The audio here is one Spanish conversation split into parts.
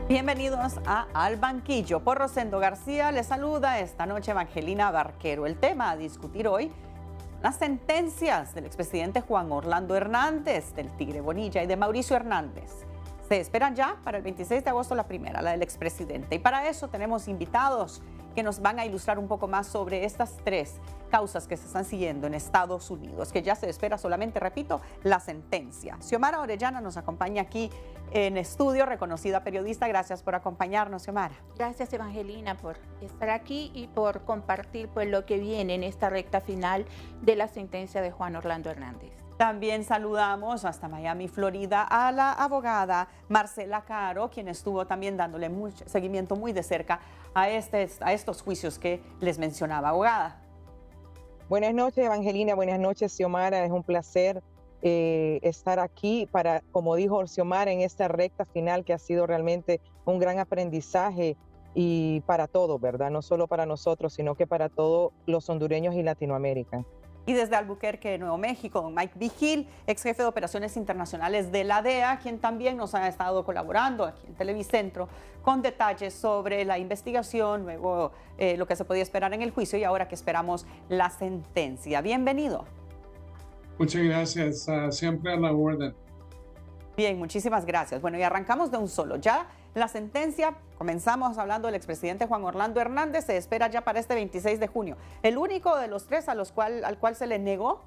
Bienvenidos a Al Banquillo. Por Rosendo García les saluda esta noche Evangelina Barquero. El tema a discutir hoy, las sentencias del expresidente Juan Orlando Hernández, del Tigre Bonilla y de Mauricio Hernández. Se esperan ya para el 26 de agosto la primera, la del expresidente. Y para eso tenemos invitados que nos van a ilustrar un poco más sobre estas tres causas que se están siguiendo en Estados Unidos, que ya se espera solamente, repito, la sentencia. Xiomara Orellana nos acompaña aquí en estudio, reconocida periodista. Gracias por acompañarnos, Xiomara. Gracias, Evangelina, por estar aquí y por compartir pues, lo que viene en esta recta final de la sentencia de Juan Orlando Hernández. También saludamos hasta Miami, Florida, a la abogada Marcela Caro, quien estuvo también dándole mucho seguimiento muy de cerca a estos juicios que les mencionaba. Abogada. Buenas noches, Evangelina. Buenas noches, Xiomara. Es un placer estar aquí para, como dijo Xiomara, en esta recta final que ha sido realmente un gran aprendizaje y para todos, ¿verdad? No solo para nosotros, sino que para todos los hondureños y Latinoamérica. Y desde Albuquerque, Nuevo México, don Mike Vigil, ex jefe de operaciones internacionales de la DEA, quien también nos ha estado colaborando aquí en Televicentro con detalles sobre la investigación, luego lo que se podía esperar en el juicio y ahora que esperamos la sentencia. Bienvenido. Muchas gracias, siempre a la orden. Bien, muchísimas gracias. Bueno, y arrancamos de un solo. Ya la sentencia, comenzamos hablando del expresidente Juan Orlando Hernández, se espera ya para este 26 de junio. El único de los tres al cual se le negó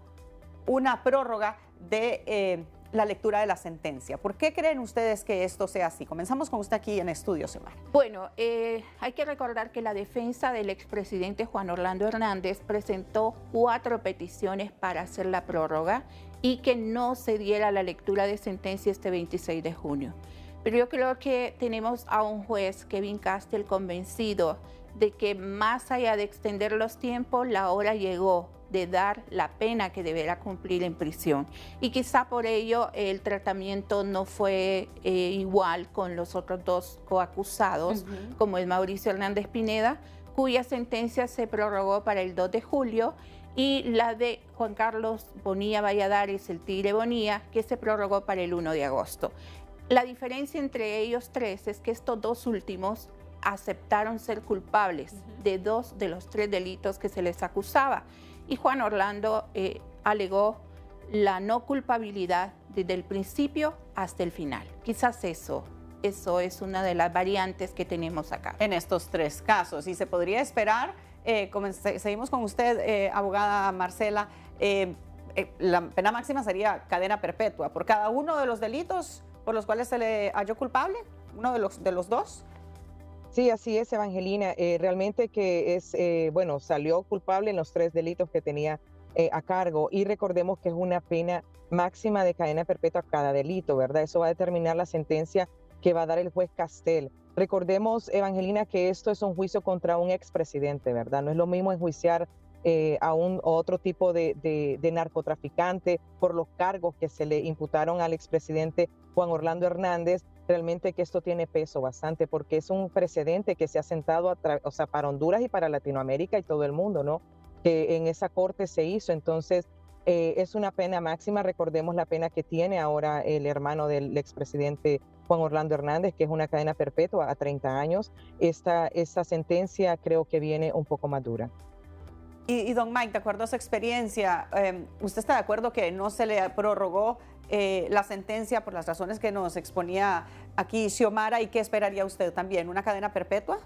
una prórroga de la lectura de la sentencia. ¿Por qué creen ustedes que esto sea así? Comenzamos con usted aquí en estudio, Xiomara. Bueno, hay que recordar que la defensa del expresidente Juan Orlando Hernández presentó 4 peticiones para hacer la prórroga y que no se diera la lectura de sentencia este 26 de junio. Pero yo creo que tenemos a un juez, Kevin Castel, convencido de que más allá de extender los tiempos, la hora llegó de dar la pena que deberá cumplir en prisión. Y quizá por ello el tratamiento no fue igual con los otros 2 coacusados, como el Mauricio Hernández Pineda, cuya sentencia se prorrogó para el 2 de julio, y la de Juan Carlos Bonilla Valladares, el Tigre Bonilla, que se prorrogó para el 1 de agosto. La diferencia entre ellos 3 es que estos 2 últimos aceptaron ser culpables de 2 de los 3 delitos que se les acusaba. Y Juan Orlando alegó la no culpabilidad desde el principio hasta el final. Quizás eso es una de las variantes que tenemos acá. En estos 3 casos. Y se podría esperar, seguimos con usted, abogada Marcela, la pena máxima sería cadena perpetua por cada uno de los delitos por los cuales se le halló culpable, uno de los 2. Sí, así es, Evangelina. Realmente que es, bueno, salió culpable en los 3 delitos que tenía a cargo y recordemos que es una pena máxima de cadena perpetua a cada delito, ¿verdad? Eso va a determinar la sentencia que va a dar el juez Castel. Recordemos, Evangelina, que esto es un juicio contra un expresidente, ¿verdad? No es lo mismo enjuiciar a otro tipo de narcotraficante por los cargos que se le imputaron al expresidente Juan Orlando Hernández. Realmente que esto tiene peso bastante porque es un precedente que se ha sentado para Honduras y para Latinoamérica y todo el mundo, ¿no? Que en esa corte se hizo. Entonces, es una pena máxima. Recordemos la pena que tiene ahora el hermano del expresidente Juan Orlando Hernández, que es una cadena perpetua a 30 años. Esta sentencia creo que viene un poco más dura. Y don Mike, de acuerdo a su experiencia, ¿usted está de acuerdo que no se le prorrogó la sentencia por las razones que nos exponía aquí Xiomara? ¿Y qué esperaría usted también? ¿Una cadena perpetua?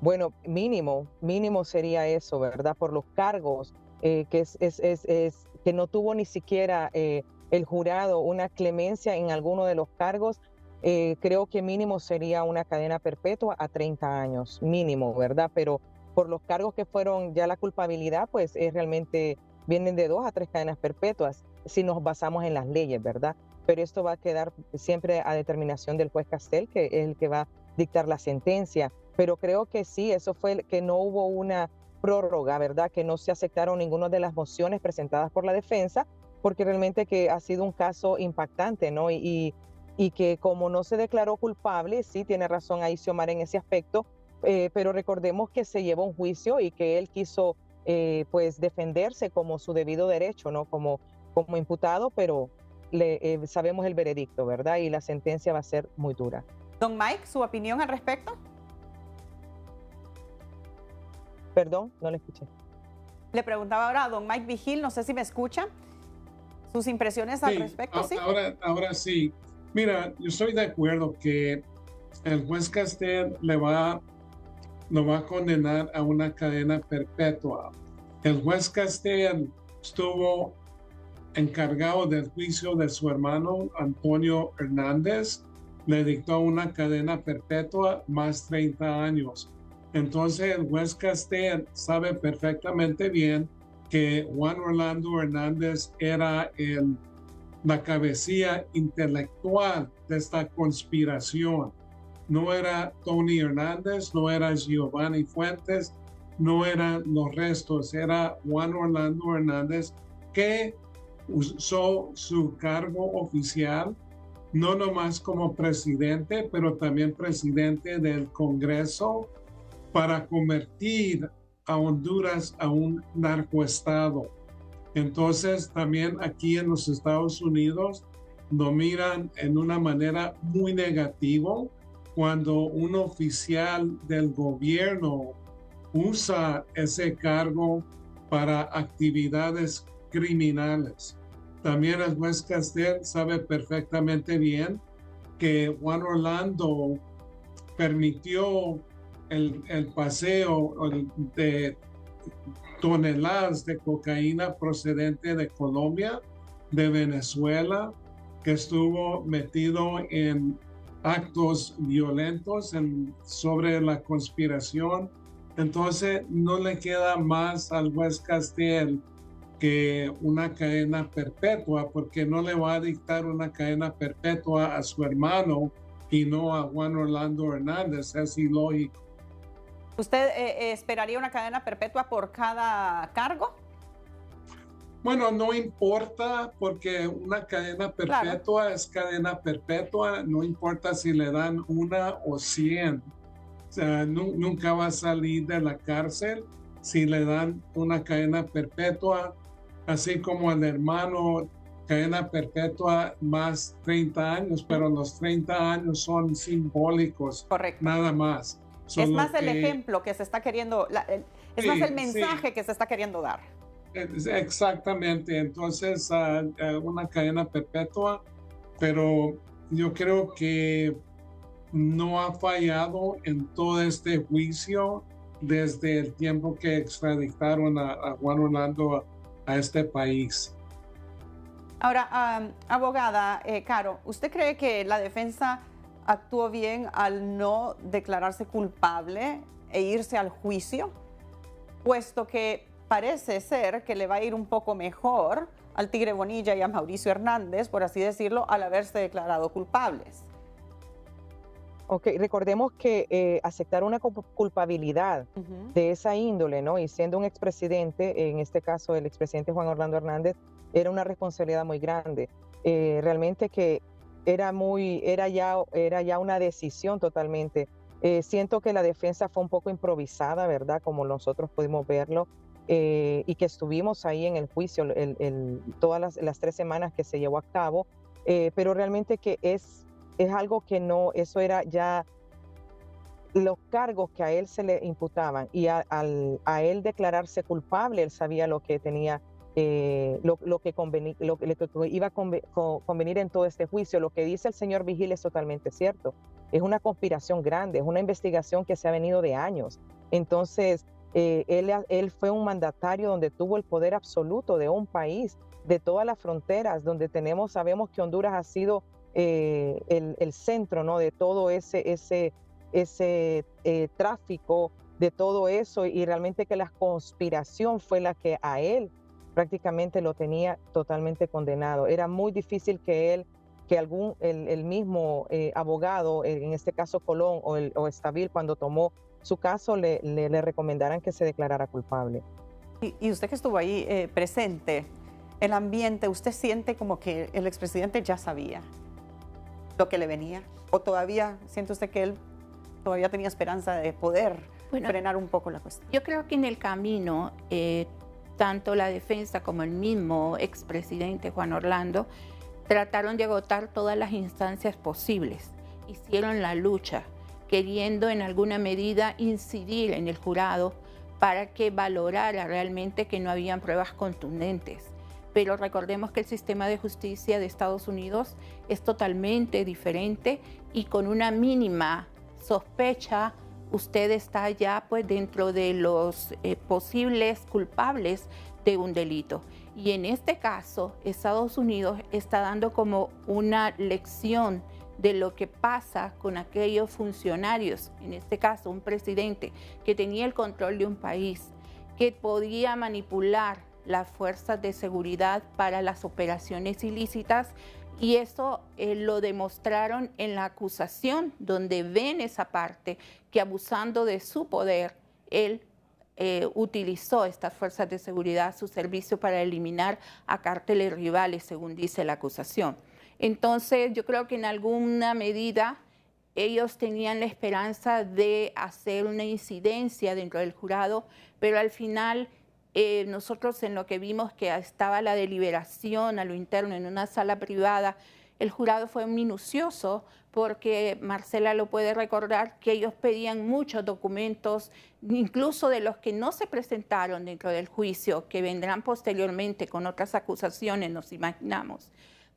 Bueno, mínimo sería eso, ¿verdad? Por los cargos, que no tuvo ni siquiera el jurado una clemencia en alguno de los cargos. Creo que mínimo sería una cadena perpetua a 30 años, mínimo, ¿verdad? Pero por los cargos que fueron ya la culpabilidad, pues realmente vienen de 2 a 3 cadenas perpetuas, si nos basamos en las leyes, ¿verdad? Pero esto va a quedar siempre a determinación del juez Castel, que es el que va a dictar la sentencia. Pero creo que sí, eso fue que no hubo una prórroga, ¿verdad? Que no se aceptaron ninguna de las mociones presentadas por la defensa, porque realmente que ha sido un caso impactante, ¿no? Y que como no se declaró culpable, sí tiene razón ahí Xiomara en ese aspecto, pero recordemos que se llevó un juicio y que él quiso pues defenderse como su debido derecho, ¿no? Como imputado, pero sabemos el veredicto, ¿verdad? Y la sentencia va a ser muy dura. Don Mike, ¿su opinión al respecto? Perdón, no le escuché. Le preguntaba ahora a don Mike Vigil, no sé si me escucha, sus impresiones al respecto, ¿sí? Ahora sí. Mira, yo estoy de acuerdo que el juez Castel lo va a condenar a una cadena perpetua. El juez Castel estuvo encargado del juicio de su hermano Antonio Hernández, le dictó una cadena perpetua más 30 años. Entonces el juez Castel sabe perfectamente bien que Juan Orlando Hernández era la cabecilla intelectual de esta conspiración. No era Tony Hernández, no era Giovanni Fuentes, no eran los restos, era Juan Orlando Hernández, que usó su cargo oficial no nomás como presidente, pero también presidente del Congreso para convertir a Honduras a un narcoestado. Entonces, también aquí en los Estados Unidos lo miran en una manera muy negativa cuando un oficial del gobierno usa ese cargo para actividades criminales. También el juez Castel sabe perfectamente bien que Juan Orlando permitió el paseo de toneladas de cocaína procedente de Colombia, de Venezuela, que estuvo metido en actos violentos sobre la conspiración. Entonces no le queda más al juez Castel que una cadena perpetua, porque no le va a dictar una cadena perpetua a su hermano y no a Juan Orlando Hernández. Es ilógico. ¿Usted esperaría una cadena perpetua por cada cargo? Bueno, no importa, porque una cadena perpetua claro. Es cadena perpetua, no importa si le dan 1 o 100. O sea, nunca va a salir de la cárcel si le dan una cadena perpetua, así como al hermano, cadena perpetua más 30 años, pero los 30 años son simbólicos. Correcto. Nada más. Es más el ejemplo que se está queriendo, es más el mensaje sí. que se está queriendo dar. Exactamente, entonces una cadena perpetua, pero yo creo que no ha fallado en todo este juicio desde el tiempo que extraditaron a Juan Orlando a este país. Ahora, abogada Caro, ¿usted cree que la defensa actuó bien al no declararse culpable e irse al juicio, puesto que parece ser que le va a ir un poco mejor al Tigre Bonilla y a Mauricio Hernández, por así decirlo, al haberse declarado culpables? Ok, recordemos que aceptar una culpabilidad de esa índole, ¿no? Y siendo un expresidente, en este caso el expresidente Juan Orlando Hernández, era una responsabilidad muy grande. Realmente que era ya una decisión totalmente. Siento que la defensa fue un poco improvisada, ¿verdad? Como nosotros pudimos verlo, y que estuvimos ahí en el juicio todas las 3 semanas que se llevó a cabo, pero realmente que es algo que no, eso era ya los cargos que a él se le imputaban, y a él declararse culpable, él sabía lo que tenía, lo que iba a convenir en todo este juicio. Lo que dice el señor Vigil es totalmente cierto. Es una conspiración grande, es una investigación que se ha venido de años. Entonces, él fue un mandatario donde tuvo el poder absoluto de un país, de todas las fronteras, donde sabemos que Honduras ha sido el centro, ¿no? De todo ese tráfico, de todo eso, y realmente que la conspiración fue la que a él prácticamente lo tenía totalmente condenado. Era muy difícil que el mismo abogado, en este caso Colón o Estabil, cuando tomó su caso, le recomendaran que se declarara culpable. Y usted que estuvo ahí presente, el ambiente, ¿usted siente como que el expresidente ya sabía lo que le venía? ¿O todavía siente usted que él todavía tenía esperanza de poder frenar un poco la cuestión? Yo creo que en el camino, tanto la defensa como el mismo expresidente Juan Orlando trataron de agotar todas las instancias posibles. Hicieron la lucha, queriendo en alguna medida incidir en el jurado para que valorara realmente que no habían pruebas contundentes. Pero recordemos que el sistema de justicia de Estados Unidos es totalmente diferente y con una mínima sospecha usted está ya pues dentro de los posibles culpables de un delito. Y en este caso, Estados Unidos está dando como una lección de lo que pasa con aquellos funcionarios, en este caso un presidente que tenía el control de un país, que podía manipular las fuerzas de seguridad para las operaciones ilícitas, y eso lo demostraron en la acusación, donde ven esa parte que abusando de su poder, él utilizó estas fuerzas de seguridad a su servicio para eliminar a cárteles rivales, según dice la acusación. Entonces, yo creo que en alguna medida ellos tenían la esperanza de hacer una incidencia dentro del jurado, pero al final nosotros en lo que vimos que estaba la deliberación a lo interno en una sala privada, el jurado fue minucioso porque Marcela lo puede recordar que ellos pedían muchos documentos, incluso de los que no se presentaron dentro del juicio, que vendrán posteriormente con otras acusaciones, nos imaginamos,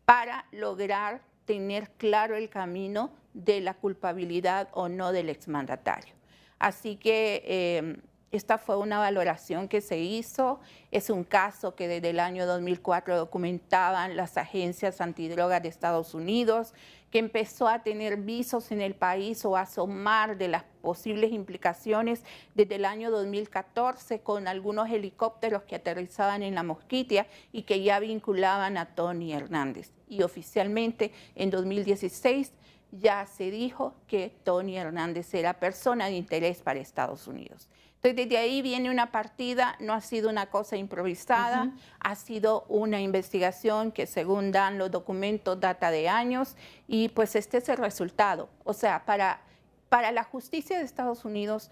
para lograr tener claro el camino de la culpabilidad o no del exmandatario. Así que esta fue una valoración que se hizo. Es un caso que desde el año 2004 documentaban las agencias antidrogas de Estados Unidos, que empezó a tener visos en el país o a asomar de las posibles implicaciones desde el año 2014 con algunos helicópteros que aterrizaban en La Mosquitia y que ya vinculaban a Tony Hernández. Y oficialmente en 2016 ya se dijo que Tony Hernández era persona de interés para Estados Unidos. Entonces, desde ahí viene una partida, no ha sido una cosa improvisada, ha sido una investigación que, según dan los documentos, data de años, y pues este es el resultado. O sea, para la justicia de Estados Unidos,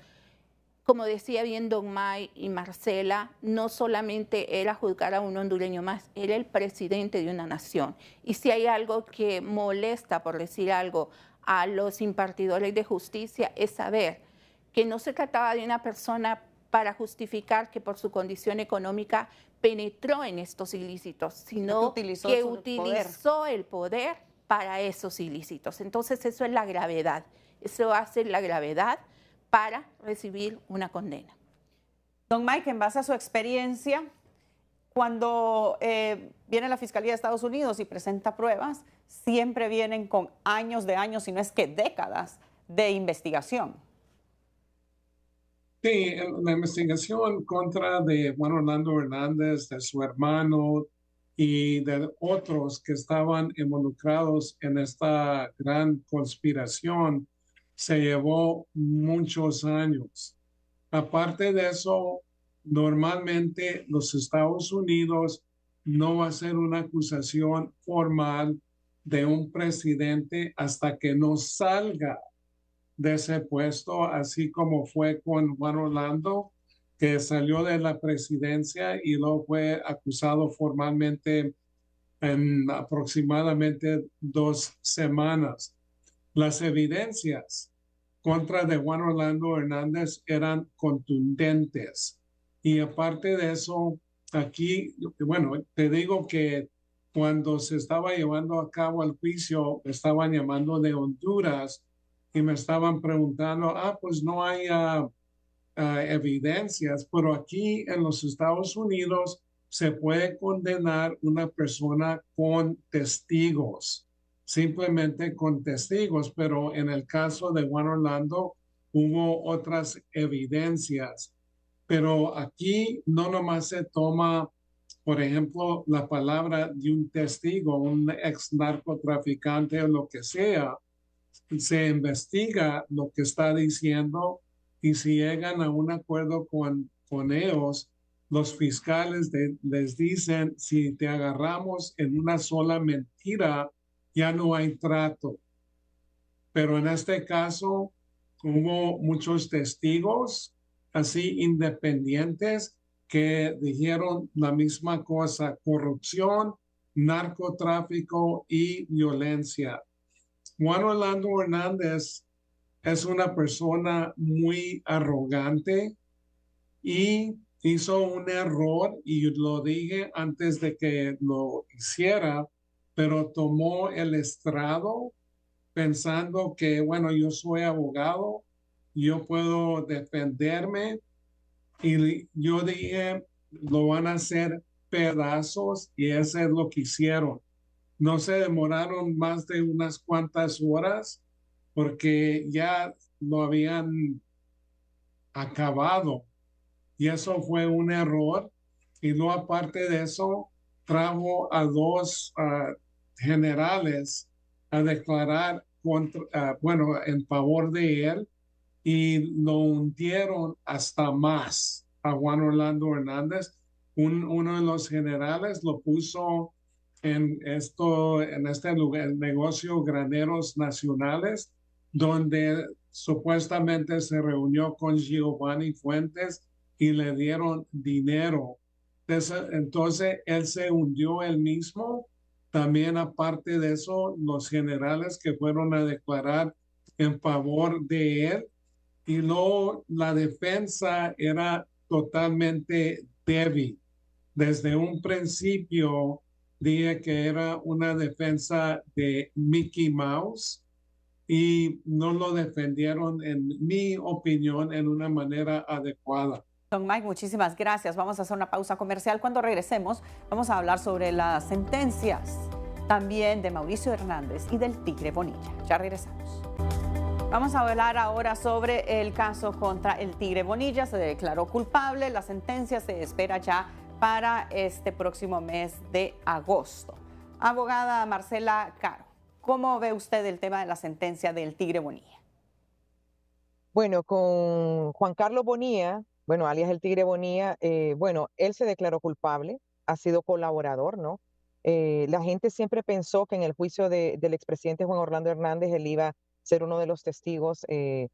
como decía bien Don May y Marcela, no solamente era juzgar a un hondureño más, era el presidente de una nación. Y si hay algo que molesta, por decir algo, a los impartidores de justicia, es saber que no se trataba de una persona para justificar que por su condición económica penetró en estos ilícitos, sino que utilizó el poder para esos ilícitos. Entonces eso es la gravedad, eso hace la gravedad para recibir una condena. Don Mike, en base a su experiencia, cuando viene la Fiscalía de Estados Unidos y presenta pruebas, siempre vienen con años, si no es que décadas de investigación. Sí, la investigación contra de Juan Orlando Hernández, de su hermano y de otros que estaban involucrados en esta gran conspiración se llevó muchos años. Aparte de eso, normalmente los Estados Unidos no va a hacer una acusación formal de un presidente hasta que no salga de ese puesto, así como fue con Juan Orlando, que salió de la presidencia y luego fue acusado formalmente en aproximadamente 2 semanas. Las evidencias contra de Juan Orlando Hernández eran contundentes. Y aparte de eso, aquí, bueno, te digo que cuando se estaba llevando a cabo el juicio, estaban llamando de Honduras y me estaban preguntando, pues no hay evidencias, pero aquí en los Estados Unidos se puede condenar una persona con testigos, simplemente con testigos, pero en el caso de Juan Orlando hubo otras evidencias. Pero aquí no nomás se toma, por ejemplo, la palabra de un testigo, un ex narcotraficante o lo que sea, se investiga lo que está diciendo y si llegan a un acuerdo con ellos, los fiscales les dicen, si te agarramos en una sola mentira, ya no hay trato. Pero en este caso hubo muchos testigos así independientes que dijeron la misma cosa, corrupción, narcotráfico y violencia. Juan Orlando Hernández es una persona muy arrogante y hizo un error, y lo dije antes de que lo hiciera, pero tomó el estrado pensando que, bueno, yo soy abogado, yo puedo defenderme, y yo dije, lo van a hacer pedazos, y eso es lo que hicieron. No se demoraron más de unas cuantas horas porque ya lo habían acabado, y eso fue un error. Y luego, aparte de eso, trajo a dos generales a declarar bueno, en favor de él, y lo hundieron hasta más a Juan Orlando Hernández. Uno de los generales lo puso en este lugar, el negocio Graneros Nacionales, donde supuestamente se reunió con Giovanni Fuentes y le dieron dinero. Entonces él se hundió él mismo. También, aparte de eso, los generales que fueron a declarar en favor de él, y luego la defensa era totalmente débil. Desde un principio dije que era una defensa de Mickey Mouse, y no lo defendieron, en mi opinión, en una manera adecuada. Don Mike, muchísimas gracias. Vamos a hacer una pausa comercial. Cuando regresemos, vamos a hablar sobre las sentencias también de Mauricio Hernández y del Tigre Bonilla. Ya regresamos. Vamos a hablar ahora sobre el caso contra el Tigre Bonilla. Se declaró culpable. La sentencia se espera ya para este próximo mes de agosto. Abogada Marcela Caro, ¿cómo ve usted el tema de la sentencia del Tigre Bonilla? Bueno, con Juan Carlos Bonilla, bueno, alias el Tigre Bonilla, bueno, él se declaró culpable, ha sido colaborador, ¿no? La gente siempre pensó que en el juicio del expresidente Juan Orlando Hernández él iba a ser uno de los testigos que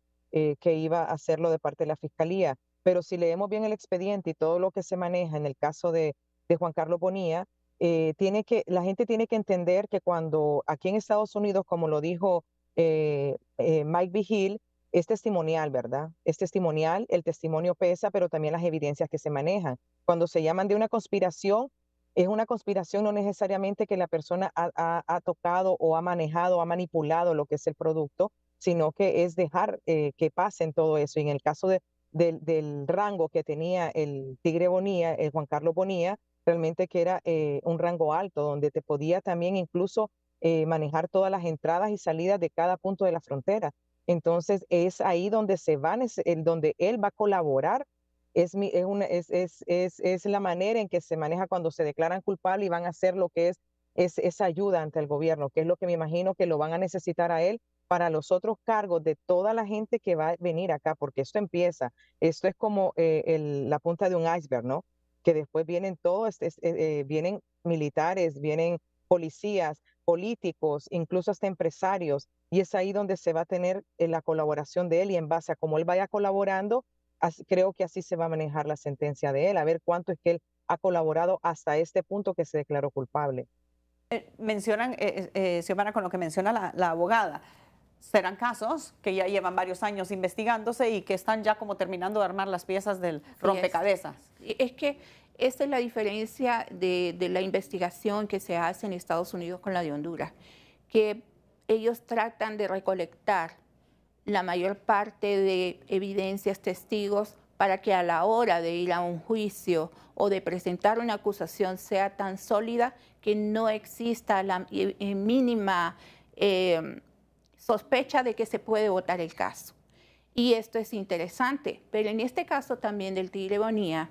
iba a hacerlo de parte de la Fiscalía. Pero si leemos bien el expediente y todo lo que se maneja en el caso de Juan Carlos Bonilla, la gente tiene que entender que cuando aquí en Estados Unidos, como lo dijo Mike Vigil, es testimonial, ¿verdad? Es testimonial, el testimonio pesa, pero también las evidencias que se manejan. Cuando se llaman de una conspiración, es una conspiración no necesariamente que la persona ha tocado o ha manejado, ha manipulado lo que es el producto, sino que es dejar que pasen todo eso. Y en el caso del rango que tenía el Tigre Bonilla, el Juan Carlos Bonilla, realmente que era un rango alto, donde te podía también incluso manejar todas las entradas y salidas de cada punto de la frontera. Entonces es ahí donde donde él va a colaborar. Es la manera en que se maneja cuando se declaran culpables y van a hacer lo que es esa ayuda ante el gobierno, que es lo que me imagino que lo van a necesitar a él para los otros cargos de toda la gente que va a venir acá, porque esto es como la punta de un iceberg, ¿no? Que después vienen todos, vienen militares, vienen policías, políticos, incluso hasta empresarios, y es ahí donde se va a tener la colaboración de él, y en base a cómo él vaya colaborando, creo que así se va a manejar la sentencia de él, a ver cuánto es que él ha colaborado hasta este punto que se declaró culpable. Mencionan, Xiomara, con lo que menciona la abogada, serán casos que ya llevan varios años investigándose y que están ya como terminando de armar las piezas del rompecabezas. Es que esa es la diferencia de la investigación que se hace en Estados Unidos con la de Honduras, que ellos tratan de recolectar la mayor parte de evidencias, testigos, para que a la hora de ir a un juicio o de presentar una acusación sea tan sólida que no exista la mínima sospecha de que se puede votar el caso. Y esto es interesante, pero en este caso también del Tigre Bonilla,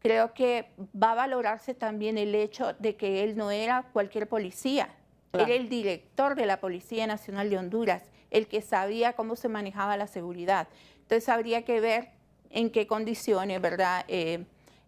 creo que va a valorarse también el hecho de que él no era cualquier policía. Claro. Era el director de la Policía Nacional de Honduras, el que sabía cómo se manejaba la seguridad. Entonces habría que ver en qué condiciones, ¿verdad?,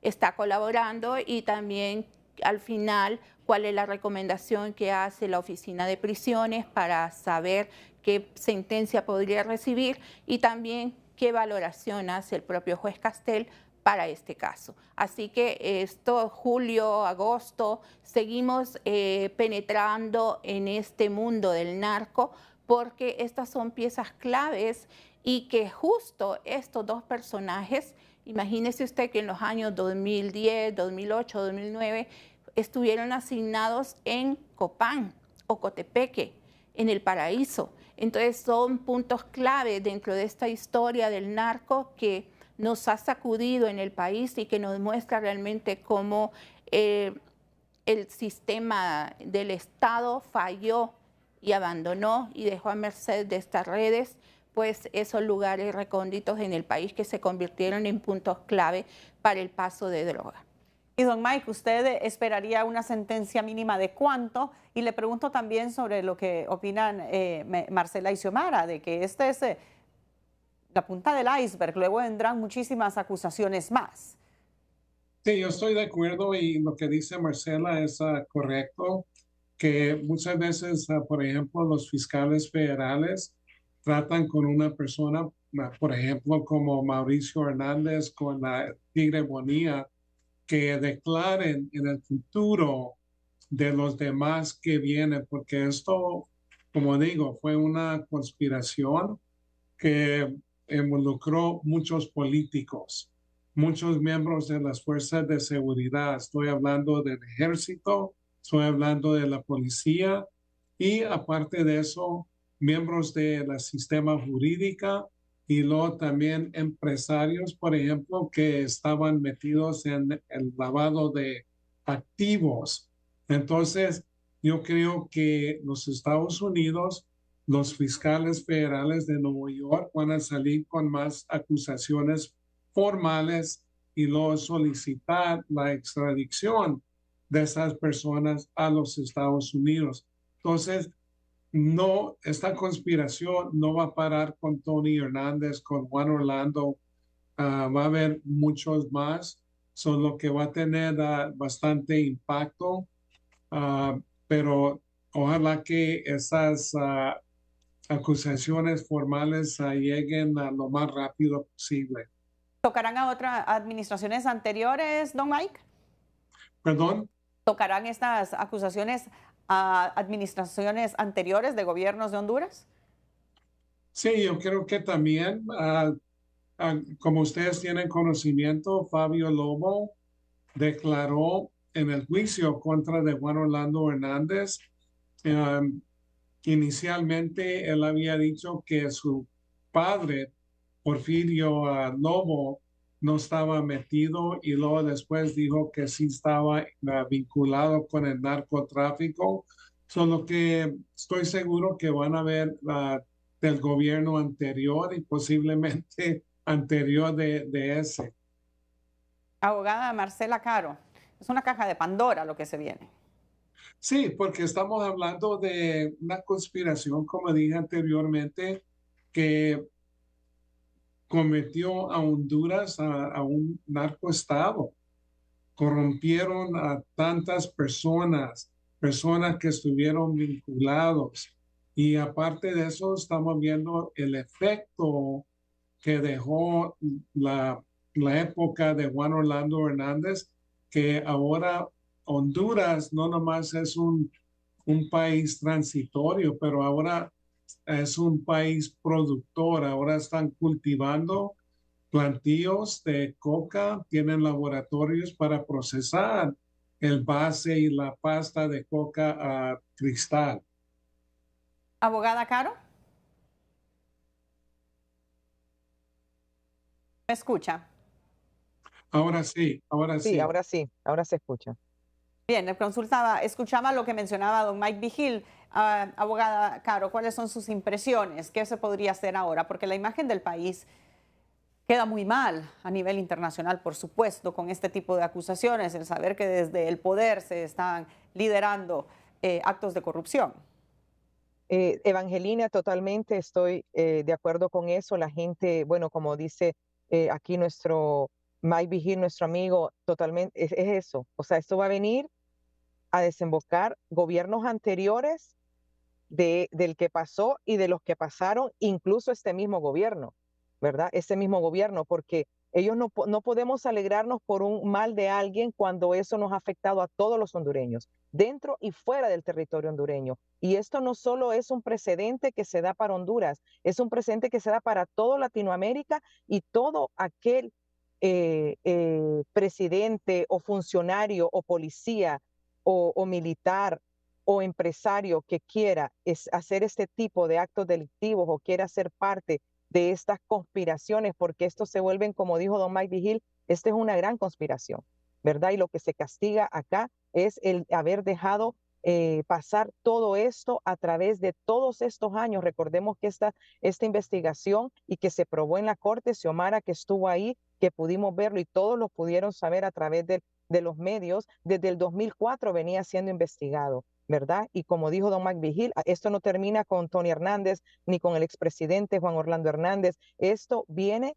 está colaborando, y también al final cuál es la recomendación que hace la Oficina de Prisiones para saber qué sentencia podría recibir, y también qué valoración hace el propio juez Castel para este caso. Así que esto, julio, agosto, seguimos penetrando en este mundo del narco porque estas son piezas claves y que justo estos dos personajes, imagínese usted que en los años 2010, 2008, 2009, estuvieron asignados en Copán, Ocotepeque, en El Paraíso. Entonces son puntos clave dentro de esta historia del narco que nos ha sacudido en el país y que nos muestra realmente cómo el sistema del Estado falló y abandonó y dejó a merced de estas redes, pues esos lugares recónditos en el país que se convirtieron en puntos clave para el paso de droga. Y don Mike, ¿usted esperaría una sentencia mínima de cuánto? Y le pregunto también sobre lo que opinan Marcela y Xiomara, de que este es la punta del iceberg, luego vendrán muchísimas acusaciones más. Sí, yo estoy de acuerdo y lo que dice Marcela es correcto, que muchas veces, por ejemplo, los fiscales federales tratan con una persona, por ejemplo, como Mauricio Hernández con la Tigre Bonilla, que declaren en el futuro de los demás que vienen, porque esto, como digo, fue una conspiración que involucró muchos políticos, muchos miembros de las fuerzas de seguridad. Estoy hablando del ejército, estoy hablando de la policía y aparte de eso, miembros de la sistema jurídica y luego también empresarios, por ejemplo, que estaban metidos en el lavado de activos. Entonces, yo creo que los Estados Unidos, los fiscales federales de Nueva York van a salir con más acusaciones formales y luego solicitar la extradición de esas personas a los Estados Unidos. Entonces, no, esta conspiración no va a parar con Tony Hernández, con Juan Orlando, va a haber muchos más, lo que va a tener bastante impacto, pero ojalá que esas acusaciones formales lleguen a lo más rápido posible. ¿Tocarán a otras administraciones anteriores, don Mike? ¿Perdón? ¿Tocarán estas acusaciones a administraciones anteriores de gobiernos de Honduras? Sí, yo creo que también, como ustedes tienen conocimiento, Fabio Lobo declaró en el juicio contra de Juan Orlando Hernández. Inicialmente él había dicho que su padre, Porfirio Lobo, no estaba metido y luego después dijo que sí estaba vinculado con el narcotráfico. Solo que estoy seguro que van a ver del gobierno anterior y posiblemente anterior de ese. Abogada Marcela Caro, es una caja de Pandora lo que se viene. Sí, porque estamos hablando de una conspiración, como dije anteriormente, que cometió a Honduras a un narcoestado. Corrompieron a tantas personas, personas que estuvieron vinculados. Y aparte de eso, estamos viendo el efecto que dejó la época de Juan Orlando Hernández, que ahora Honduras no nomás es un país transitorio, pero ahora es un país productor. Ahora están cultivando plantíos de coca, tienen laboratorios para procesar el base y la pasta de coca a cristal. Abogada Caro. ¿Me escucha? Ahora sí, ahora sí. Sí, ahora se escucha. Bien, escuchaba lo que mencionaba don Mike Vigil. Abogada Caro, ¿cuáles son sus impresiones? ¿Qué se podría hacer ahora? Porque la imagen del país queda muy mal a nivel internacional, por supuesto, con este tipo de acusaciones, el saber que desde el poder se están liderando actos de corrupción. Evangelina, totalmente estoy de acuerdo con eso. La gente, bueno, como dice aquí nuestro Mike Vigil, nuestro amigo, totalmente es eso. O sea, esto va a venir a desembocar gobiernos anteriores del que pasó y de los que pasaron, incluso este mismo gobierno, ¿verdad? Ese mismo gobierno, porque No podemos alegrarnos por un mal de alguien cuando eso nos ha afectado a todos los hondureños, dentro y fuera del territorio hondureño. Y esto no solo es un precedente que se da para Honduras, es un precedente que se da para toda Latinoamérica y todo aquel presidente o funcionario o policía o militar o empresario que quiera hacer este tipo de actos delictivos o quiera ser parte de estas conspiraciones, porque esto se vuelven, como dijo don Mike Vigil, esta es una gran conspiración, ¿verdad? Y lo que se castiga acá es el haber dejado pasar todo esto a través de todos estos años. Recordemos que esta investigación y que se probó en la corte, Xiomara, que estuvo ahí, que pudimos verlo y todos lo pudieron saber a través de los medios, desde el 2004 venía siendo investigado, ¿verdad? Y como dijo don Mike Vigil, esto no termina con Tony Hernández ni con el expresidente Juan Orlando Hernández, esto viene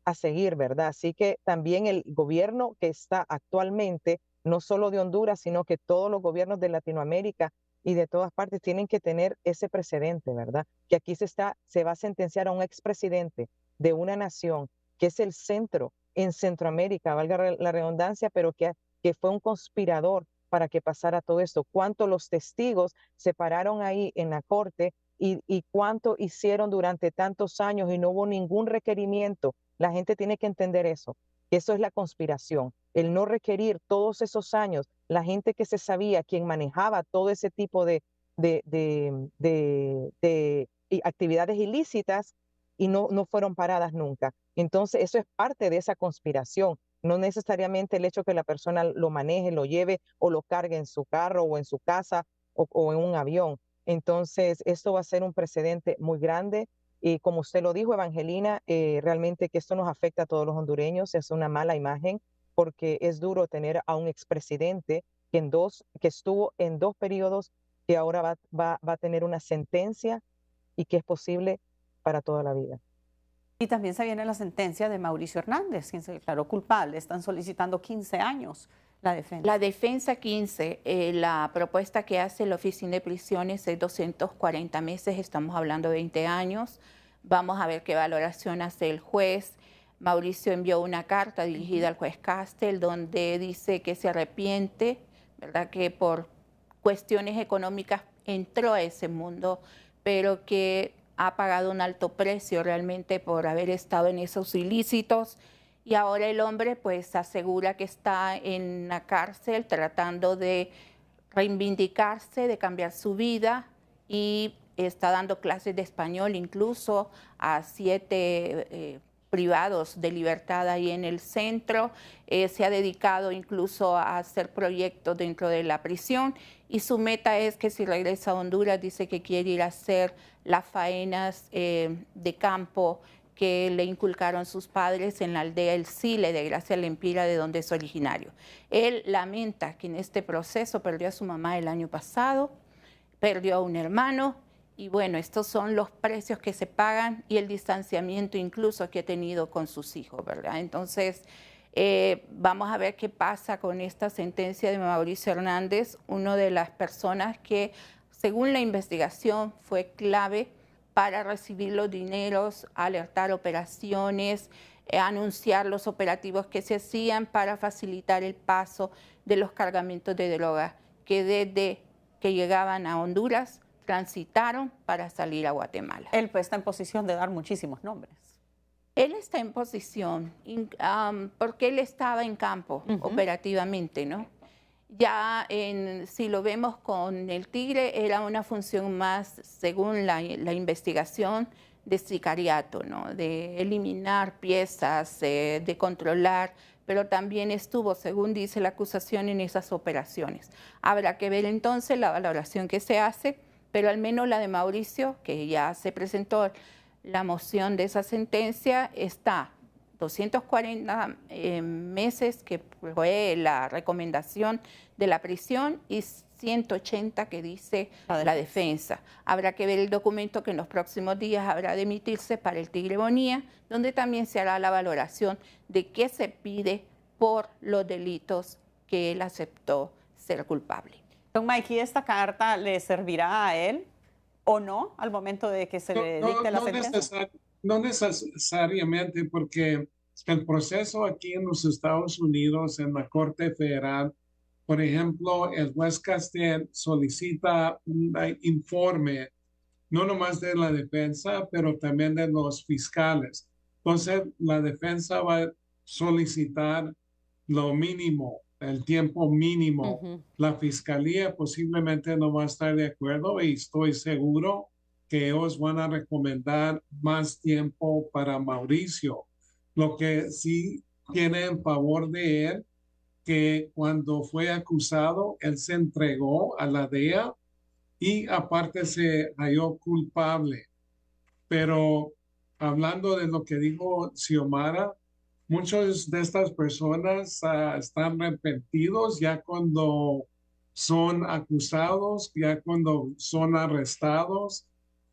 a seguir, ¿verdad? Así que también el gobierno que está actualmente, no solo de Honduras, sino que todos los gobiernos de Latinoamérica y de todas partes tienen que tener ese precedente, ¿verdad? Que aquí se va a sentenciar a un expresidente de una nación que es el centro en Centroamérica, valga la redundancia, pero que fue un conspirador para que pasara todo esto. Cuánto los testigos se pararon ahí en la corte y cuánto hicieron durante tantos años y no hubo ningún requerimiento. La gente tiene que entender eso. Eso es la conspiración. El no requerir todos esos años, la gente que se sabía, quien manejaba todo ese tipo de actividades ilícitas y no fueron paradas nunca. Entonces, eso es parte de esa conspiración. No necesariamente el hecho que la persona lo maneje, lo lleve o lo cargue en su carro o en su casa o en un avión. Entonces, esto va a ser un precedente muy grande. Y como usted lo dijo, Evangelina, realmente que esto nos afecta a todos los hondureños, es una mala imagen, porque es duro tener a un expresidente que estuvo en 2 periodos, que ahora va a tener una sentencia y que es posible para toda la vida. Y también se viene la sentencia de Mauricio Hernández, quien se declaró culpable. Están solicitando 15 años la defensa. La defensa 15, la propuesta que hace la Oficina de Prisiones es 240 meses, estamos hablando de 20 años. Vamos a ver qué valoración hace el juez. Mauricio envió una carta dirigida al juez Castel donde dice que se arrepiente, ¿verdad? Que por cuestiones económicas entró a ese mundo, pero que ha pagado un alto precio realmente por haber estado en esos ilícitos. Y ahora el hombre pues asegura que está en la cárcel tratando de reivindicarse, de cambiar su vida y está dando clases de español incluso a 7 privados de libertad ahí en el centro. Se ha dedicado incluso a hacer proyectos dentro de la prisión y su meta es que si regresa a Honduras dice que quiere ir a hacer las faenas de campo que le inculcaron sus padres en la aldea El Sile de Gracia Lempira, de donde es originario. Él lamenta que en este proceso perdió a su mamá el año pasado, perdió a un hermano, y bueno, estos son los precios que se pagan y el distanciamiento incluso que ha tenido con sus hijos, ¿verdad? Entonces, vamos a ver qué pasa con esta sentencia de Mauricio Hernández, una de las personas que, según la investigación, fue clave para recibir los dineros, alertar operaciones, anunciar los operativos que se hacían para facilitar el paso de los cargamentos de droga que desde que llegaban a Honduras transitaron para salir a Guatemala. Él pues está en posición de dar muchísimos nombres. Él está en posición porque él estaba en campo operativamente, ¿no? Ya si lo vemos con el Tigre, era una función más, según la investigación, de sicariato, ¿no? De eliminar piezas, de controlar, pero también estuvo, según dice la acusación, en esas operaciones. Habrá que ver entonces la valoración que se hace, pero al menos la de Mauricio, que ya se presentó la moción de esa sentencia, está 240 meses, que fue la recomendación de la prisión, y 180 que dice la defensa. Habrá que ver el documento que en los próximos días habrá de emitirse para el Tigre Bonilla, donde también se hará la valoración de qué se pide por los delitos que él aceptó ser culpable. Don Mikey, ¿esta carta le servirá a él o no al momento de que se le dicte la sentencia? No necesariamente, porque el proceso aquí en los Estados Unidos, en la Corte Federal, por ejemplo, el juez Castel solicita un informe, no nomás de la defensa, pero también de los fiscales. Entonces, la defensa va a solicitar lo mínimo, el tiempo mínimo. Ujú. La fiscalía posiblemente no va a estar de acuerdo y estoy seguro que ellos van a recomendar más tiempo para Mauricio. Lo que sí tiene en favor de él, que cuando fue acusado, él se entregó a la DEA y aparte se halló culpable. Pero hablando de lo que dijo Xiomara, muchas de estas personas están arrepentidos ya cuando son acusados, ya cuando son arrestados.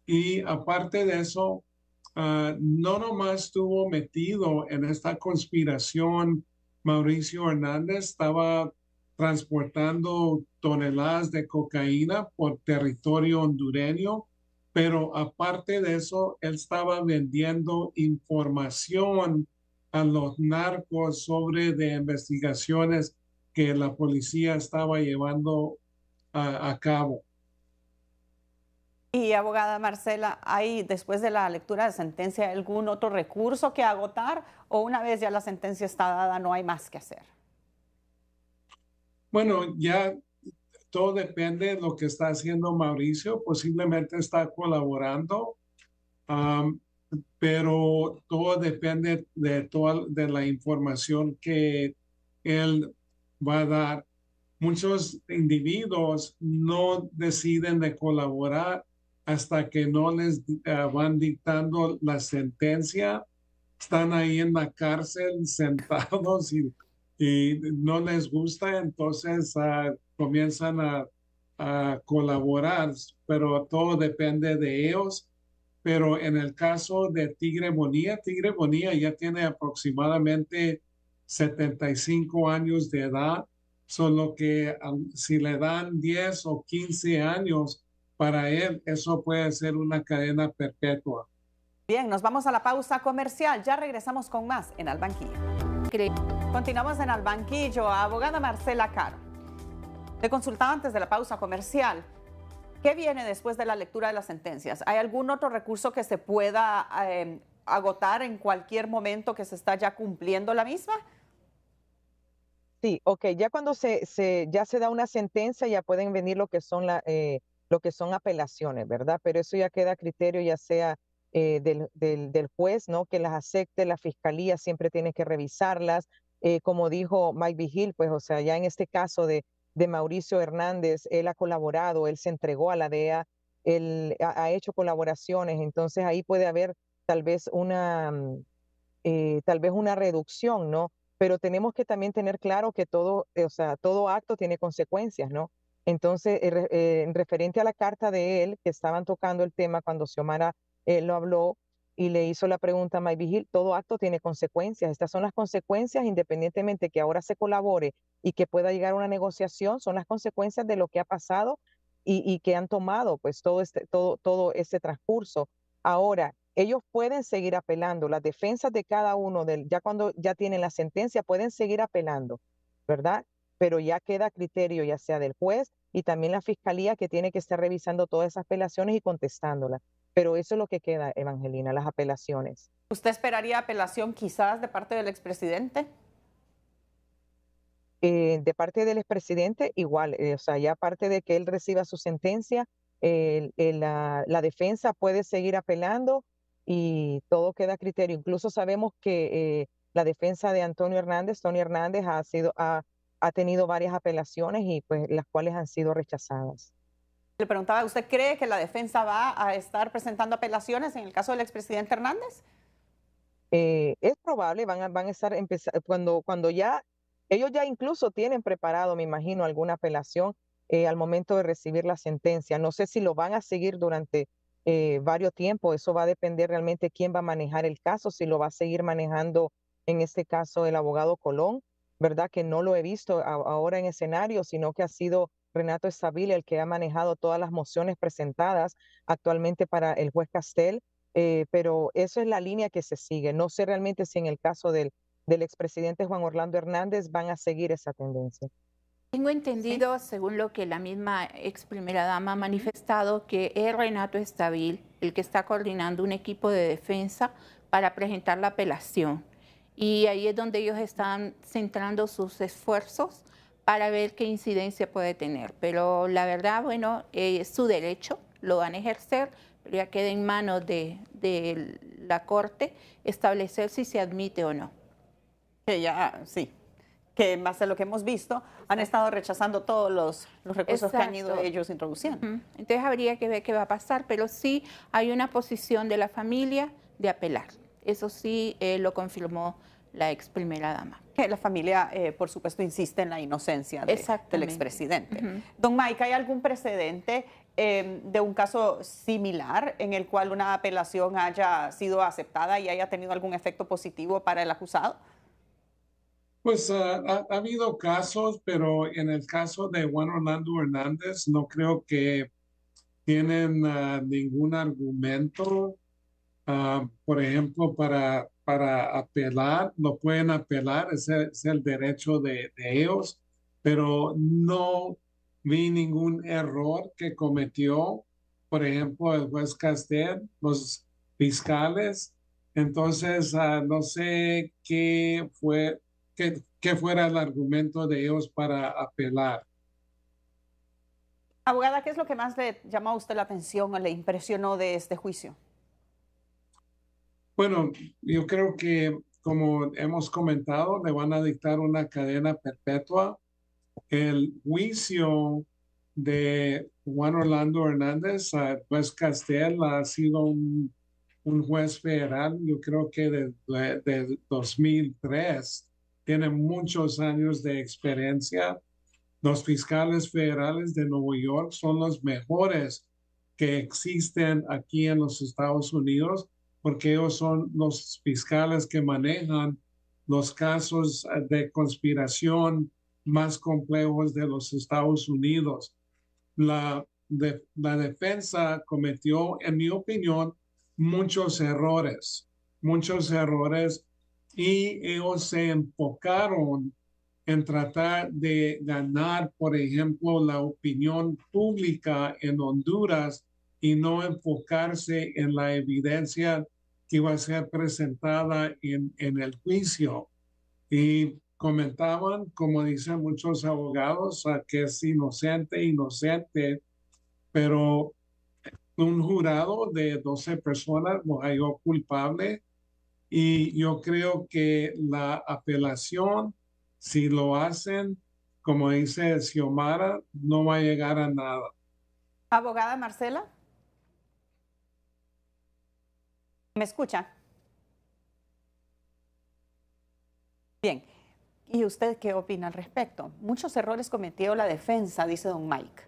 Y aparte de eso, no nomás estuvo metido en esta conspiración. Mauricio Hernández estaba transportando toneladas de cocaína por territorio hondureño, pero aparte de eso, él estaba vendiendo información a los narcos sobre de investigaciones que la policía estaba llevando a cabo. Y abogada Marcela, ¿hay después de la lectura de sentencia algún otro recurso que agotar o una vez ya la sentencia está dada no hay más que hacer? Bueno, ya todo depende de lo que está haciendo Mauricio. Posiblemente está colaborando, um, pero todo depende de toda de la información que él va a dar. Muchos individuos no deciden de colaborar hasta que no les van dictando la sentencia. Están ahí en la cárcel sentados y no les gusta, entonces comienzan a colaborar, pero todo depende de ellos. Pero en el caso de Tigre Bonilla ya tiene aproximadamente 75 años de edad, solo que si le dan 10 o 15 años, para él eso puede ser una cadena perpetua. Bien, nos vamos a la pausa comercial. Ya regresamos con más en Al Banquillo. Continuamos en Al Banquillo. Abogada Marcela Caro, le consultaba antes de la pausa comercial. ¿Qué viene después de la lectura de las sentencias? ¿Hay algún otro recurso que se pueda agotar en cualquier momento que se está ya cumpliendo la misma? Sí, ok, ya cuando ya se da una sentencia, ya pueden venir lo que son apelaciones, ¿verdad? Pero eso ya queda a criterio ya sea del juez, ¿no? Que las acepte, la fiscalía siempre tiene que revisarlas. Como dijo Mike Vigil, pues, o sea, ya en este caso de Mauricio Hernández, él ha colaborado, él se entregó a la DEA, él ha hecho colaboraciones, entonces ahí puede haber tal vez tal vez una reducción, ¿no? Pero tenemos que también tener claro que todo, o sea, todo acto tiene consecuencias, ¿no? Entonces, en referente a la carta de él, que estaban tocando el tema cuando Xiomara lo habló y le hizo la pregunta a Mike Vigil, todo acto tiene consecuencias. Estas son las consecuencias, independientemente que ahora se colabore y que pueda llegar a una negociación, son las consecuencias de lo que ha pasado y que han tomado, pues, todo este transcurso. Ahora, ellos pueden seguir apelando, las defensas de cada uno, ya cuando ya tienen la sentencia, pueden seguir apelando, ¿verdad? Pero ya queda a criterio ya sea del juez y también la fiscalía que tiene que estar revisando todas esas apelaciones y contestándolas. Pero eso es lo que queda, Evangelina, las apelaciones. ¿Usted esperaría apelación quizás de parte del expresidente? De parte del expresidente, igual, o sea, ya aparte de que él reciba su sentencia, la defensa puede seguir apelando y todo queda a criterio. Incluso sabemos que la defensa de Antonio Hernández, Tony Hernández, ha tenido varias apelaciones y pues las cuales han sido rechazadas. Le preguntaba, ¿usted cree que la defensa va a estar presentando apelaciones en el caso del expresidente Hernández? Es probable, van a estar cuando ya, ellos ya incluso tienen preparado, me imagino, alguna apelación al momento de recibir la sentencia. No sé si lo van a seguir durante varios tiempos, eso va a depender realmente quién va a manejar el caso, si lo va a seguir manejando en este caso el abogado Colón, ¿verdad? Que no lo he visto ahora en escenario, sino que ha sido Renato Estabile el que ha manejado todas las mociones presentadas actualmente para el juez Castel. pero eso es la línea que se sigue. No sé realmente si en el caso del expresidente Juan Orlando Hernández van a seguir esa tendencia. Tengo entendido, según lo que la misma ex primera dama ha manifestado, que es Renato Estabil el que está coordinando un equipo de defensa para presentar la apelación. Y ahí es donde ellos están centrando sus esfuerzos para ver qué incidencia puede tener. Pero la verdad, bueno, es su derecho, lo van a ejercer, pero ya queda en manos de la Corte establecer si se admite o no. Que ya, sí, que en base a lo que hemos visto, han estado rechazando todos los recursos que han ido ellos introduciendo. Entonces habría que ver qué va a pasar, pero sí hay una posición de la familia de apelar. Eso sí lo confirmó la ex primera dama. Que la familia, por supuesto, insiste en la inocencia del expresidente. Don Mike, ¿hay algún precedente de un caso similar en el cual una apelación haya sido aceptada y haya tenido algún efecto positivo para el acusado? Pues ha habido casos, pero en el caso de Juan Orlando Hernández no creo que tienen ningún argumento, por ejemplo, para apelar. No pueden apelar, es el derecho de ellos, pero no vi ningún error que cometió, por ejemplo, el juez Castel, los fiscales. Entonces, no sé qué fue. Que fuera el argumento de ellos para apelar. Abogada, ¿qué es lo que más le llamó a usted la atención o le impresionó de este juicio? Bueno, yo creo que, como hemos comentado, le van a dictar una cadena perpetua. El juicio de Juan Orlando Hernández, juez Castel, ha sido un juez federal, yo creo que de 2003. Tiene muchos años de experiencia. Los fiscales federales de Nueva York son los mejores que existen aquí en los Estados Unidos, porque ellos son los fiscales que manejan los casos de conspiración más complejos de los Estados Unidos. La defensa cometió, en mi opinión, muchos errores, y ellos se enfocaron en tratar de ganar, por ejemplo, la opinión pública en Honduras y no enfocarse en la evidencia que iba a ser presentada en el juicio. Y comentaban, como dicen muchos abogados, que es inocente, pero un jurado de 12 personas lo halló culpable. Y yo creo que la apelación, si lo hacen, como dice Xiomara, no va a llegar a nada. Abogada Marcela, ¿me escucha? Bien. ¿Y usted qué opina al respecto? Muchos errores cometió la defensa, dice don Mike.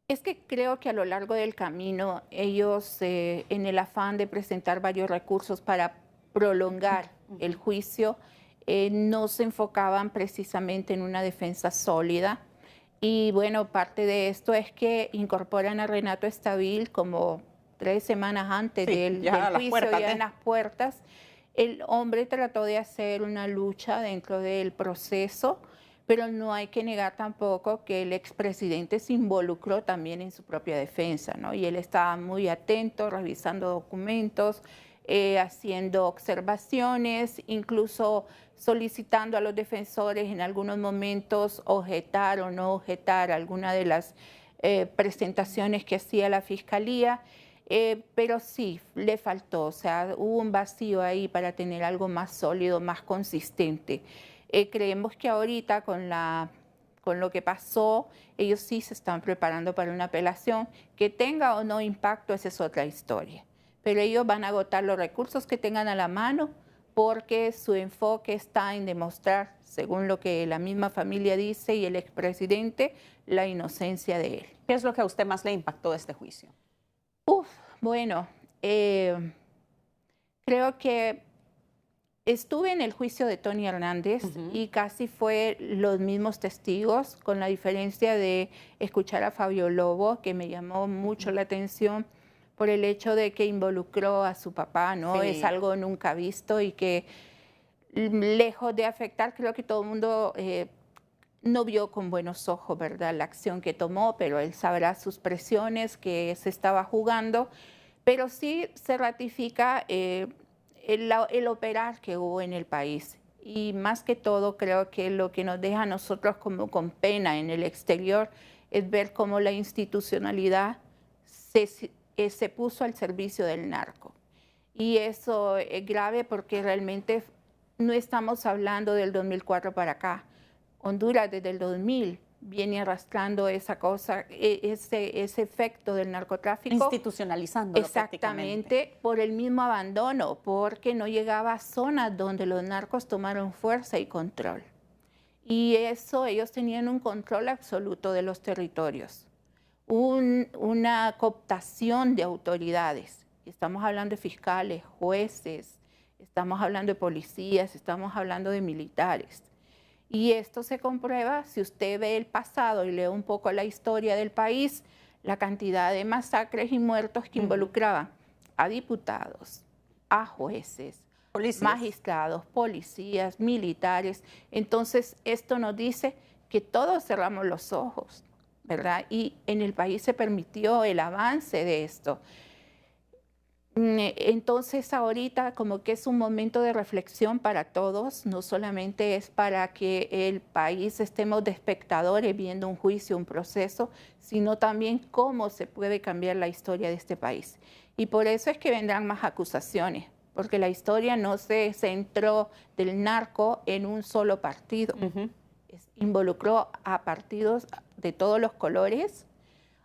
Es que creo que a lo largo del camino ellos, en el afán de presentar varios recursos para prolongar el juicio, no se enfocaban precisamente en una defensa sólida. Y bueno, parte de esto es que incorporan a Renato Estabil como 3 semanas antes del juicio, ya en las puertas. El hombre trató de hacer una lucha dentro del proceso, pero no hay que negar tampoco que el expresidente se involucró también en su propia defensa, ¿no? Y él estaba muy atento, revisando documentos, haciendo observaciones, incluso solicitando a los defensores en algunos momentos objetar o no objetar alguna de las presentaciones que hacía la Fiscalía. Pero sí, le faltó, o sea, hubo un vacío ahí para tener algo más sólido, más consistente. Creemos que ahorita con lo que pasó, ellos sí se están preparando para una apelación. Que tenga o no impacto, esa es otra historia. Pero ellos van a agotar los recursos que tengan a la mano porque su enfoque está en demostrar, según lo que la misma familia dice y el expresidente, la inocencia de él. ¿Qué es lo que a usted más le impactó de este juicio? Bueno, creo que estuve en el juicio de Tony Hernández y casi fue los mismos testigos, con la diferencia de escuchar a Fabio Lobo, que me llamó mucho la atención, por el hecho de que involucró a su papá, ¿no? Sí. Es algo nunca visto y que lejos de afectar, creo que todo el mundo no vio con buenos ojos, ¿verdad?, la acción que tomó, pero él sabrá sus presiones que se estaba jugando, pero sí se ratifica el operar que hubo en el país. Y más que todo, creo que lo que nos deja a nosotros como con pena en el exterior es ver cómo la institucionalidad se puso al servicio del narco. Y eso es grave porque realmente no estamos hablando del 2004 para acá. Honduras desde el 2000 viene arrastrando esa cosa, ese efecto del narcotráfico. Institucionalizándolo Exactamente, por el mismo abandono, porque no llegaba a zonas donde los narcos tomaron fuerza y control. Y eso, ellos tenían un control absoluto de los territorios, una cooptación de autoridades. Estamos hablando de fiscales, jueces, estamos hablando de policías, estamos hablando de militares. Y esto se comprueba si usted ve el pasado y lee un poco la historia del país, la cantidad de masacres y muertos que involucraban a diputados, a jueces, magistrados, policías, militares. Entonces, esto nos dice que todos cerramos los ojos, ¿verdad? Y en el país se permitió el avance de esto. Entonces ahorita como que es un momento de reflexión para todos, no solamente es para que el país estemos de espectadores viendo un juicio, un proceso, sino también cómo se puede cambiar la historia de este país. Y por eso es que vendrán más acusaciones, porque la historia no se centró del narco en un solo partido. Involucró a partidos de todos los colores,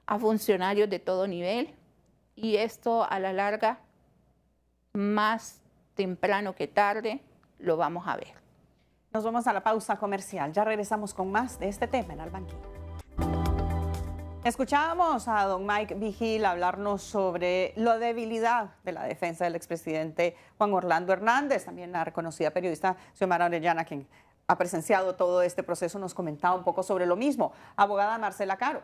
a funcionarios de todo nivel, y esto a la larga, más temprano que tarde, lo vamos a ver. Nos vamos a la pausa comercial. Ya regresamos con más de este tema en Al Banquillo. Escuchábamos a don Mike Vigil hablarnos sobre la debilidad de la defensa del expresidente Juan Orlando Hernández. También la reconocida periodista Xiomara Orellana, quien ha presenciado todo este proceso, nos comentaba un poco sobre lo mismo. Abogada Marcela Caro.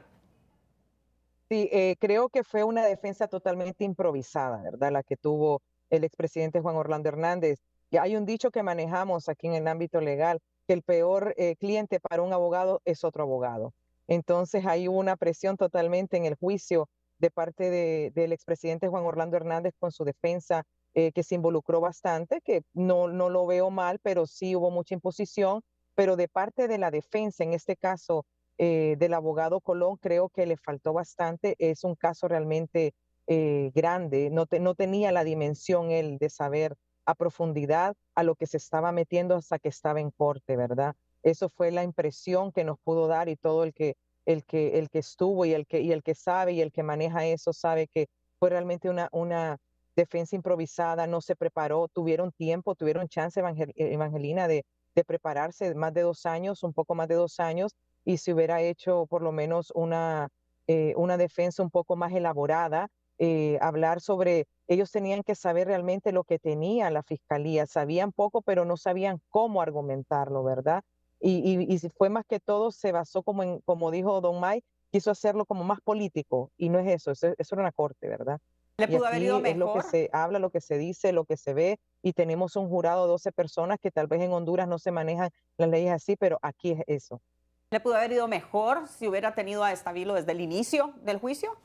Sí, creo que fue una defensa totalmente improvisada, ¿verdad? La que tuvo el expresidente Juan Orlando Hernández. Y hay un dicho que manejamos aquí en el ámbito legal, que el peor cliente para un abogado es otro abogado. Entonces hay una presión totalmente en el juicio de parte del expresidente Juan Orlando Hernández con su defensa, que se involucró bastante, que no lo veo mal, pero sí hubo mucha imposición, pero de parte de la defensa, en este caso, del abogado Colón, creo que le faltó bastante. Es un caso realmente grande. No tenía la dimensión él de saber a profundidad a lo que se estaba metiendo hasta que estaba en corte, ¿verdad? Eso fue la impresión que nos pudo dar, y todo el que estuvo y el que sabe y el que maneja eso sabe que fue realmente una defensa improvisada. No se preparó, tuvieron tiempo, tuvieron chance, Evangelina, de prepararse más de 2 años, un poco más de 2 años, y se hubiera hecho por lo menos una defensa un poco más elaborada, hablar sobre, ellos tenían que saber realmente lo que tenía la fiscalía, sabían poco, pero no sabían cómo argumentarlo, ¿verdad? Y fue más que todo, se basó como dijo don Mike, quiso hacerlo como más político, y no es eso era una corte, ¿verdad? ¿Le Y pudo haber ido aquí es lo que mejor? se habla, lo que se dice, lo que se ve, y tenemos un jurado de 12 personas que tal vez en Honduras no se manejan las leyes así, pero aquí es eso. ¿Le pudo haber ido mejor si hubiera tenido a Estabilo desde el inicio del juicio?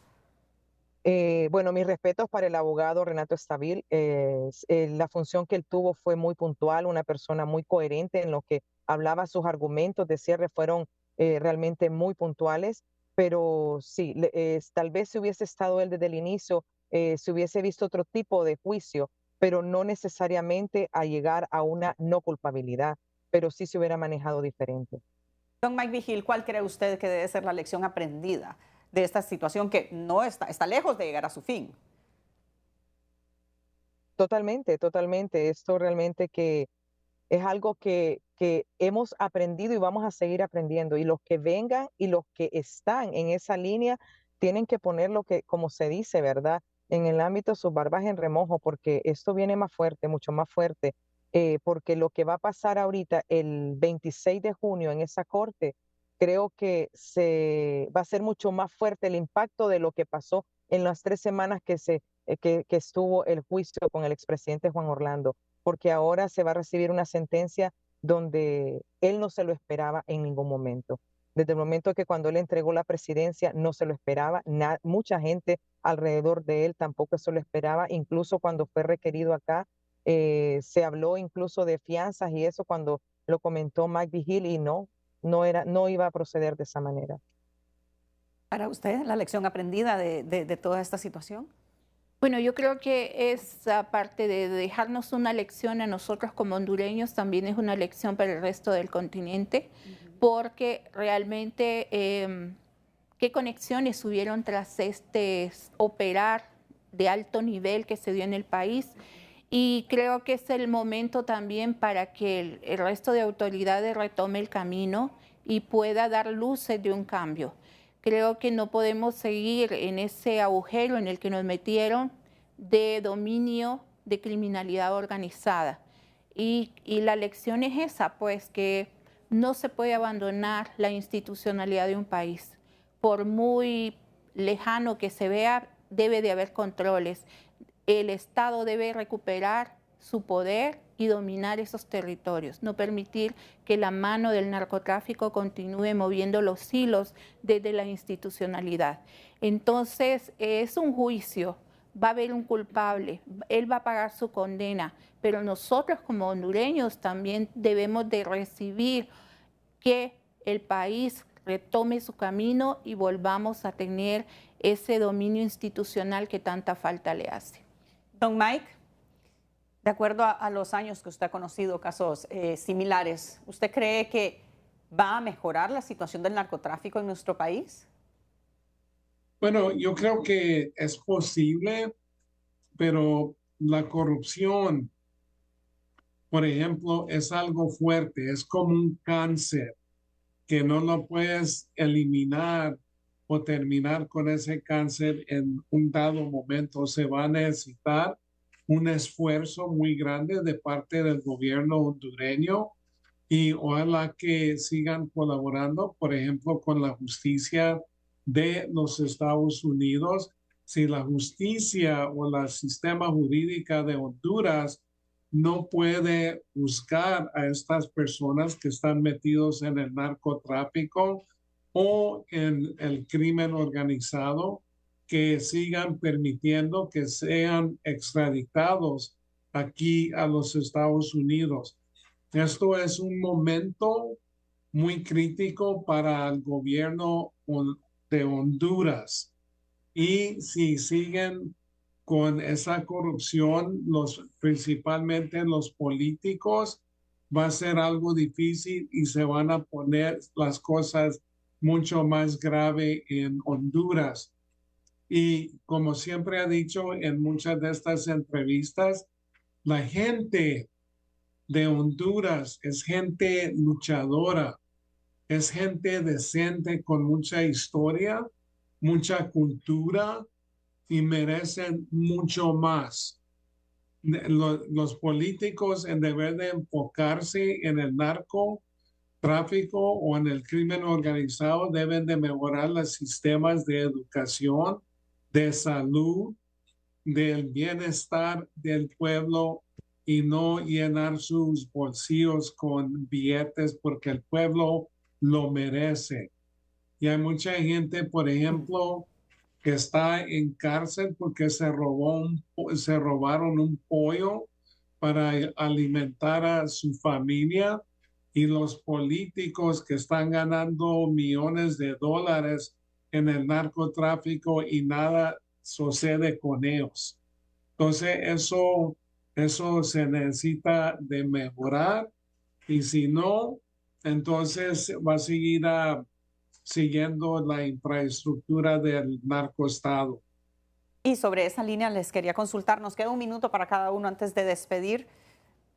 Bueno, mis respetos para el abogado Renato Estabil. La función que él tuvo fue muy puntual, una persona muy coherente en lo que hablaba. Sus argumentos de cierre fueron realmente muy puntuales, pero sí, tal vez si hubiese estado él desde el inicio, se hubiese visto otro tipo de juicio, pero no necesariamente a llegar a una no culpabilidad, pero sí se hubiera manejado diferente. Don Mike Vigil, ¿cuál cree usted que debe ser la lección aprendida de esta situación que no está lejos de llegar a su fin? Totalmente, totalmente. Esto realmente que es algo que hemos aprendido y vamos a seguir aprendiendo. Y los que vengan y los que están en esa línea tienen que poner lo que, como se dice, ¿verdad? En el ámbito sus barbas en remojo, porque esto viene más fuerte, mucho más fuerte. Porque lo que va a pasar ahorita el 26 de junio en esa corte, creo que va a ser mucho más fuerte el impacto de lo que pasó en las 3 semanas que estuvo el juicio con el expresidente Juan Orlando, porque ahora se va a recibir una sentencia donde él no se lo esperaba en ningún momento. Desde el momento que cuando él entregó la presidencia no se lo esperaba, mucha gente alrededor de él tampoco se lo esperaba, incluso cuando fue requerido acá, se habló incluso de fianzas y eso cuando lo comentó Mike Vigil y no iba a proceder de esa manera. ¿Para usted la lección aprendida de toda esta situación? Bueno, yo creo que esa parte de dejarnos una lección a nosotros como hondureños también es una lección para el resto del continente, porque realmente qué conexiones hubieron tras este operar de alto nivel que se dio en el país. Y creo que es el momento también para que el resto de autoridades retome el camino y pueda dar luces de un cambio. Creo que no podemos seguir en ese agujero en el que nos metieron de dominio de criminalidad organizada. Y la lección es esa, pues, que no se puede abandonar la institucionalidad de un país. Por muy lejano que se vea, debe de haber controles. El Estado debe recuperar su poder y dominar esos territorios, no permitir que la mano del narcotráfico continúe moviendo los hilos desde la institucionalidad. Entonces, es un juicio, va a haber un culpable, él va a pagar su condena, pero nosotros como hondureños también debemos de recibir que el país retome su camino y volvamos a tener ese dominio institucional que tanta falta le hace. Don Mike, de acuerdo a los años que usted ha conocido casos similares, ¿usted cree que va a mejorar la situación del narcotráfico en nuestro país? Bueno, yo creo que es posible, pero la corrupción, por ejemplo, es algo fuerte, es como un cáncer que no lo puedes eliminar o terminar con ese cáncer en un dado momento. Se va a necesitar un esfuerzo muy grande de parte del gobierno hondureño y ojalá que sigan colaborando, por ejemplo, con la justicia de los Estados Unidos. Si la justicia o la sistema jurídica de Honduras no puede buscar a estas personas que están metidos en el narcotráfico o en el crimen organizado, que sigan permitiendo que sean extraditados aquí a los Estados Unidos. Esto es un momento muy crítico para el gobierno de Honduras. Y si siguen con esa corrupción, principalmente los políticos, va a ser algo difícil y se van a poner las cosas mucho más grave en Honduras. Y como siempre ha dicho en muchas de estas entrevistas, la gente de Honduras es gente luchadora, es gente decente con mucha historia, mucha cultura y merecen mucho más. Los políticos, en vez de enfocarse en el narcotráfico o en el crimen organizado, deben de mejorar los sistemas de educación, de salud, del bienestar del pueblo y no llenar sus bolsillos con billetes porque el pueblo lo merece. Y hay mucha gente, por ejemplo, que está en cárcel porque se robaron un pollo para alimentar a su familia, y los políticos que están ganando millones de dólares en el narcotráfico y nada sucede con ellos. Entonces eso se necesita de mejorar, y si no, entonces va a seguir siguiendo la infraestructura del narcoestado. Y sobre esa línea les quería consultar, nos queda un minuto para cada uno antes de despedir.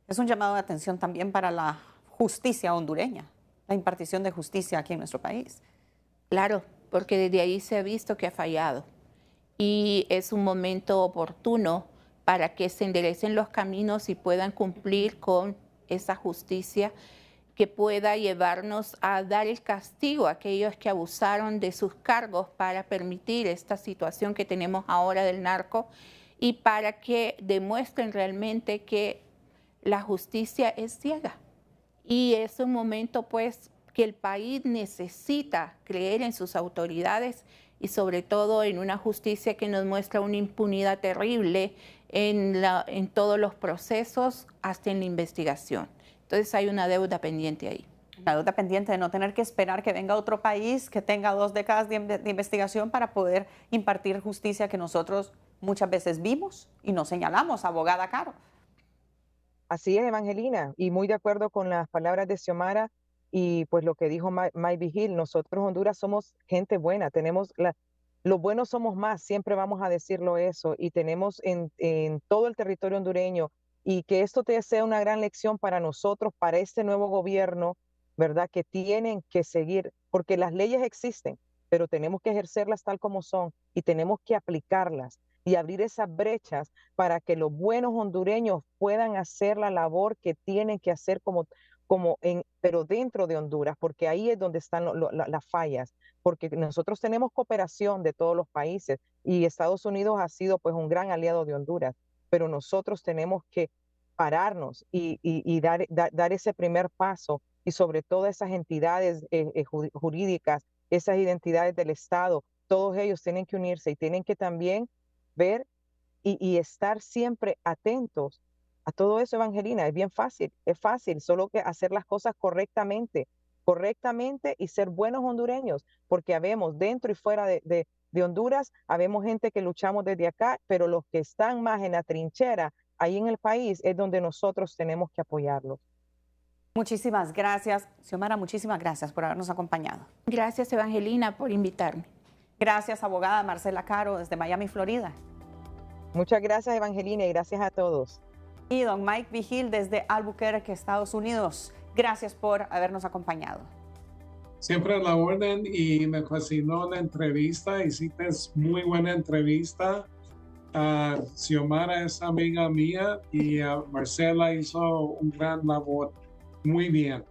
Es un llamado de atención también para la justicia hondureña, la impartición de justicia aquí en nuestro país. Claro, porque desde ahí se ha visto que ha fallado y es un momento oportuno para que se enderecen los caminos y puedan cumplir con esa justicia que pueda llevarnos a dar el castigo a aquellos que abusaron de sus cargos para permitir esta situación que tenemos ahora del narco, y para que demuestren realmente que la justicia es ciega. Y es un momento pues que el país necesita creer en sus autoridades y sobre todo en una justicia que nos muestra una impunidad terrible en todos los procesos, hasta en la investigación. Entonces hay una deuda pendiente ahí. La deuda pendiente de no tener que esperar que venga otro país que tenga 2 décadas de investigación para poder impartir justicia que nosotros muchas veces vimos y nos señalamos, abogada Caro. Así es, Evangelina, y muy de acuerdo con las palabras de Xiomara y pues lo que dijo Mike Vigil. Nosotros Honduras somos gente buena, los buenos somos más, siempre vamos a decirlo eso, y tenemos en todo el territorio hondureño, y que esto te sea una gran lección para nosotros, para este nuevo gobierno, ¿verdad? Que tienen que seguir, porque las leyes existen, pero tenemos que ejercerlas tal como son y tenemos que aplicarlas y abrir esas brechas para que los buenos hondureños puedan hacer la labor que tienen que hacer pero dentro de Honduras, porque ahí es donde están las fallas, porque nosotros tenemos cooperación de todos los países y Estados Unidos ha sido pues un gran aliado de Honduras, pero nosotros tenemos que pararnos y dar ese primer paso, y sobre todo esas entidades jurídicas, esas identidades del Estado, todos ellos tienen que unirse y tienen que también ver y estar siempre atentos a todo eso, Evangelina. Es bien fácil, es fácil, solo que hacer las cosas correctamente y ser buenos hondureños, porque habemos dentro y fuera de Honduras, habemos gente que luchamos desde acá, pero los que están más en la trinchera, ahí en el país, es donde nosotros tenemos que apoyarlos. Muchísimas gracias, Xiomara, muchísimas gracias por habernos acompañado. Gracias, Evangelina, por invitarme. Gracias, abogada Marcela Caro, desde Miami, Florida. Muchas gracias, Evangelina, y gracias a todos. Y don Mike Vigil, desde Albuquerque, Estados Unidos. Gracias por habernos acompañado. Siempre a la orden, y me fascinó la entrevista. Hiciste muy buena entrevista. Xiomara es amiga mía y Marcela hizo un gran labor. Muy bien.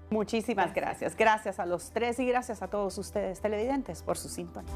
Muchísimas gracias. Gracias a los tres y gracias a todos ustedes televidentes por su sintonía.